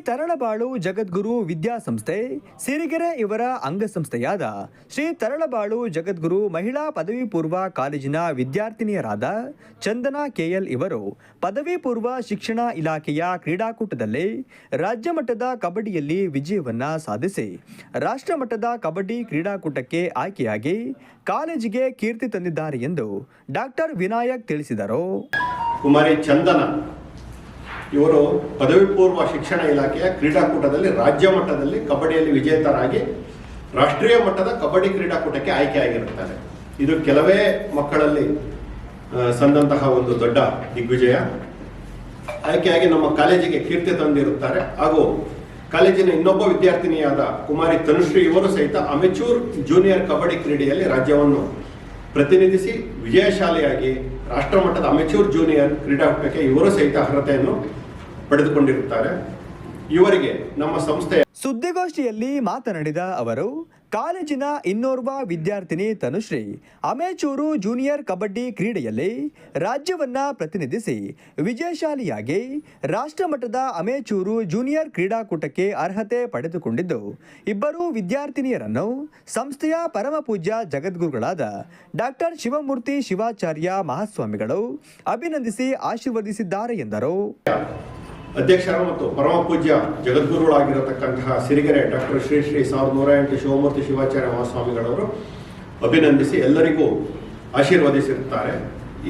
ತರಳಬಾಳು ಜಗದ್ಗುರು ವಿದ್ಯಾಸಂಸ್ಥೆ ಸಿರಿಗೆರೆ ಇವರ ಅಂಗಸಂಸ್ಥೆಯಾದ ಶ್ರೀ ತರಳಬಾಳು ಜಗದ್ಗುರು ಮಹಿಳಾ ಪದವಿ ಪೂರ್ವ ಕಾಲೇಜಿನ ವಿದ್ಯಾರ್ಥಿನಿಯರಾದ ಚಂದನಾ ಕೆಎಲ್ ಇವರು ಪದವಿ ಪೂರ್ವ ಶಿಕ್ಷಣ ಇಲಾಖೆಯ ಕ್ರೀಡಾಕೂಟದಲ್ಲಿ ರಾಜ್ಯ ಮಟ್ಟದ ಕಬಡ್ಡಿಯಲ್ಲಿ ವಿಜಯವನ್ನ ಸಾಧಿಸಿ ರಾಷ್ಟ್ರ ಮಟ್ಟದ ಕಬಡ್ಡಿ ಕ್ರೀಡಾಕೂಟಕ್ಕೆ ಆಯ್ಕೆಯಾಗಿ ಕಾಲೇಜಿಗೆ ಕೀರ್ತಿ ತಂದಿದ್ದಾರೆ ಎಂದು ಡಾಕ್ಟರ್ ವಿನಾಯಕ್ ತಿಳಿಸಿದರು. ಕುಮಾರಿ ಚಂದನಾ ಇವರು ಪದವಿ ಪೂರ್ವ ಶಿಕ್ಷಣ ಇಲಾಖೆಯ ಕ್ರೀಡಾಕೂಟದಲ್ಲಿ ರಾಜ್ಯ ಮಟ್ಟದಲ್ಲಿ ಕಬಡ್ಡಿಯಲ್ಲಿ ವಿಜೇತರಾಗಿ ರಾಷ್ಟ್ರೀಯ ಮಟ್ಟದ ಕಬಡ್ಡಿ ಕ್ರೀಡಾಕೂಟಕ್ಕೆ ಆಯ್ಕೆಯಾಗಿರುತ್ತಾರೆ. ಇದು ಕೆಲವೇ ಮಕ್ಕಳಲ್ಲಿ ಸಂದಂತಹ ಒಂದು ದೊಡ್ಡ ದಿಗ್ವಿಜಯ. ಆಯ್ಕೆಯಾಗಿ ನಮ್ಮ ಕಾಲೇಜಿಗೆ ಕೀರ್ತಿ ತಂದಿರುತ್ತಾರೆ. ಹಾಗೂ ಕಾಲೇಜಿನ ಇನ್ನೊಬ್ಬ ವಿದ್ಯಾರ್ಥಿನಿಯಾದ ಕುಮಾರಿ ತನುಶ್ರೀ ಇವರು ಸಹಿತ ಅಮೆಚೂರ್ ಜೂನಿಯರ್ ಕಬಡ್ಡಿ ಕ್ರೀಡೆಯಲ್ಲಿ ರಾಜ್ಯವನ್ನು ಪ್ರತಿನಿಧಿಸಿ ವಿಜಯಶಾಲಿಯಾಗಿ ರಾಷ್ಟ್ರಮಟ್ಟದ ಅಮೆಚೂರ್ ಜೂನಿಯರ್ ಕ್ರೀಡಾಕೂಟಕ್ಕೆ ಇವರು ಸಹಿತ ಅರ್ಹತೆಯನ್ನು ಪಡೆದುಕೊಂಡಿರುತ್ತಾರೆ. ಇವರಿಗೆ ನಮ್ಮ ಸಂಸ್ಥೆಯ ಸುದ್ದಿಗೋಷ್ಠಿಯಲ್ಲಿ ಮಾತನಾಡಿದ ಅವರು, ಕಾಲೇಜಿನ ಇನ್ನೋರ್ವ ವಿದ್ಯಾರ್ಥಿನಿ ತನುಶ್ರೀ ಅಮೆಚೂರು ಜೂನಿಯರ್ ಕಬಡ್ಡಿ ಕ್ರೀಡೆಯಲ್ಲಿ ರಾಜ್ಯವನ್ನ ಪ್ರತಿನಿಧಿಸಿ ವಿಜಯಶಾಲಿಯಾಗಿ ರಾಷ್ಟ್ರಮಟ್ಟದ ಅಮೆಚೂರು ಜೂನಿಯರ್ ಕ್ರೀಡಾಕೂಟಕ್ಕೆ ಅರ್ಹತೆ ಪಡೆದುಕೊಂಡಿದ್ದು, ಇಬ್ಬರು ವಿದ್ಯಾರ್ಥಿನಿಯರನ್ನು ಸಂಸ್ಥೆಯ ಪರಮಪೂಜ್ಯ ಜಗದ್ಗುರುಗಳಾದ ಡಾಕ್ಟರ್ ಶಿವಮೂರ್ತಿ ಶಿವಾಚಾರ್ಯ ಮಹಾಸ್ವಾಮಿಗಳು ಅಭಿನಂದಿಸಿ ಆಶೀರ್ವದಿಸಿದ್ದಾರೆ ಎಂದರು. ಅಧ್ಯಕ್ಷರು ಮತ್ತು ಪರಮ ಪೂಜ್ಯ ಜಗದ್ಗುರುಗಳಾಗಿರತಕ್ಕಂತಹ ಸಿರಿಗೆರೆ ಡಾಕ್ಟರ್ ಶ್ರೀ 1108 ಶಿವಮೂರ್ತಿ ಶಿವಾಚಾರ್ಯ ಮಹಾಸ್ವಾಮಿಗಳವರು ಅಭಿನಂದಿಸಿ ಎಲ್ಲರಿಗೂ ಆಶೀರ್ವದಿಸಿರುತ್ತಾರೆ.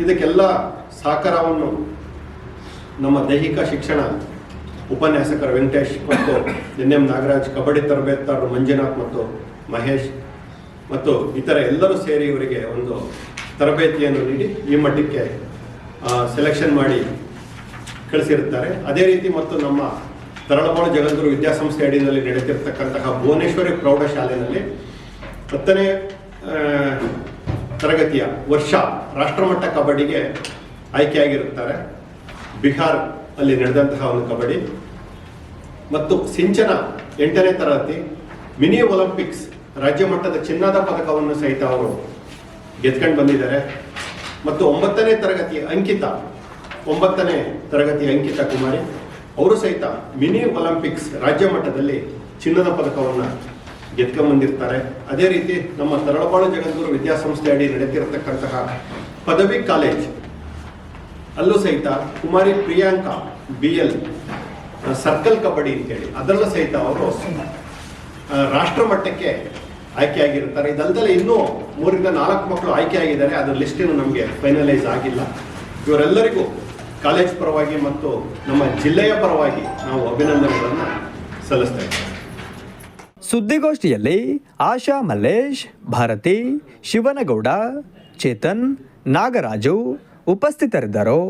ಇದಕ್ಕೆಲ್ಲ ಸಹಕಾರವನ್ನು ನಮ್ಮ ದೈಹಿಕ ಶಿಕ್ಷಣ ಉಪನ್ಯಾಸಕರು ವೆಂಕಟೇಶ್ ಮತ್ತು ಎನ್ ನಾಗರಾಜ್, ಕಬಡ್ಡಿ ತರಬೇತುದಾರರು ಮಂಜುನಾಥ್ ಮತ್ತು ಮಹೇಶ್ ಮತ್ತು ಇತರ ಎಲ್ಲರೂ ಸೇರಿ ಇವರಿಗೆ ಒಂದು ತರಬೇತಿಯನ್ನು ನೀಡಿ ಈ ಮಟ್ಟಕ್ಕೆ ಸೆಲೆಕ್ಷನ್ ಮಾಡಿ ಕಳಿಸಿರುತ್ತಾರೆ. ಅದೇ ರೀತಿ ಮತ್ತು ನಮ್ಮ ತರಳಬಾಳು ಜಗದ್ಗುರು ವಿದ್ಯಾಸಂಸ್ಥೆ ಅಡಿಯಲ್ಲಿ ನಡೆಯುತ್ತಿರತಕ್ಕಂತಹ ಭುವನೇಶ್ವರಿ ಪ್ರೌಢಶಾಲೆಯಲ್ಲಿ 10ನೇ ತರಗತಿಯ ವರ್ಷ ರಾಷ್ಟ್ರಮಟ್ಟ ಕಬಡ್ಡಿಗೆ ಆಯ್ಕೆಯಾಗಿರುತ್ತಾರೆ. ಬಿಹಾರ್ ಅಲ್ಲಿ ನಡೆದಂತಹ ಒಂದು ಕಬಡ್ಡಿ ಮತ್ತು ಸಿಂಚನ 8ನೇ ತರಗತಿ ಮಿನಿ ಒಲಿಂಪಿಕ್ಸ್ ರಾಜ್ಯ ಮಟ್ಟದ ಚಿನ್ನದ ಪದಕವನ್ನು ಸಹಿತ ಅವರು ಗೆದ್ಕೊಂಡು ಬಂದಿದ್ದಾರೆ. ಮತ್ತು 9ನೇ ತರಗತಿ ಅಂಕಿತ ಕುಮಾರಿ ಅವರು ಸಹಿತ ಮಿನಿ ಒಲಿಂಪಿಕ್ಸ್ ರಾಜ್ಯ ಮಟ್ಟದಲ್ಲಿ ಚಿನ್ನದ ಪದಕವನ್ನು ಗೆದ್ಕೊಂಡ್ಬಂದಿರ್ತಾರೆ. ಅದೇ ರೀತಿ ನಮ್ಮ ತರಳಬಾಳು ಜಗದ್ಗುರು ವಿದ್ಯಾಸಂಸ್ಥೆ ಅಡಿ ನಡೆಯುತ್ತಿರತಕ್ಕಂತಹ ಪದವಿ ಕಾಲೇಜ್ ಅಲ್ಲೂ ಸಹಿತ ಕುಮಾರಿ ಪ್ರಿಯಾಂಕಾ BL ಸರ್ಕಲ್ ಕಬಡ್ಡಿ ಅಂತೇಳಿ ಅದರಲ್ಲೂ ಸಹಿತ ಅವರು ರಾಷ್ಟ್ರ ಮಟ್ಟಕ್ಕೆ ಆಯ್ಕೆಯಾಗಿರ್ತಾರೆ. ಇದಲ್ಲದೆ ಇನ್ನೂ 3 ರಿಂದ 4 ಮಕ್ಕಳು ಆಯ್ಕೆಯಾಗಿದ್ದಾರೆ. ಅದರ ಲಿಸ್ಟನ್ನು ನಮಗೆ ಫೈನಲೈಸ್ ಆಗಿಲ್ಲ. ಇವರೆಲ್ಲರಿಗೂ ಕಾಲೇಜ್ ಪರವಾಗಿ ಮತ್ತು ನಮ್ಮ ಜಿಲ್ಲೆಯ ಪರವಾಗಿ ನಾವು ಅಭಿನಂದನೆಗಳನ್ನು ಸಲ್ಲಿಸ್ತಾ ಇದ್ದೇವೆ. ಸುದ್ದಿಗೋಷ್ಠಿಯಲ್ಲಿ ಆಶಾ ಮಲ್ಲೇಶ್, ಭಾರತಿ, ಶಿವನಗೌಡ, ಚೇತನ್, ನಾಗರಾಜು ಉಪಸ್ಥಿತರಿದ್ದರು.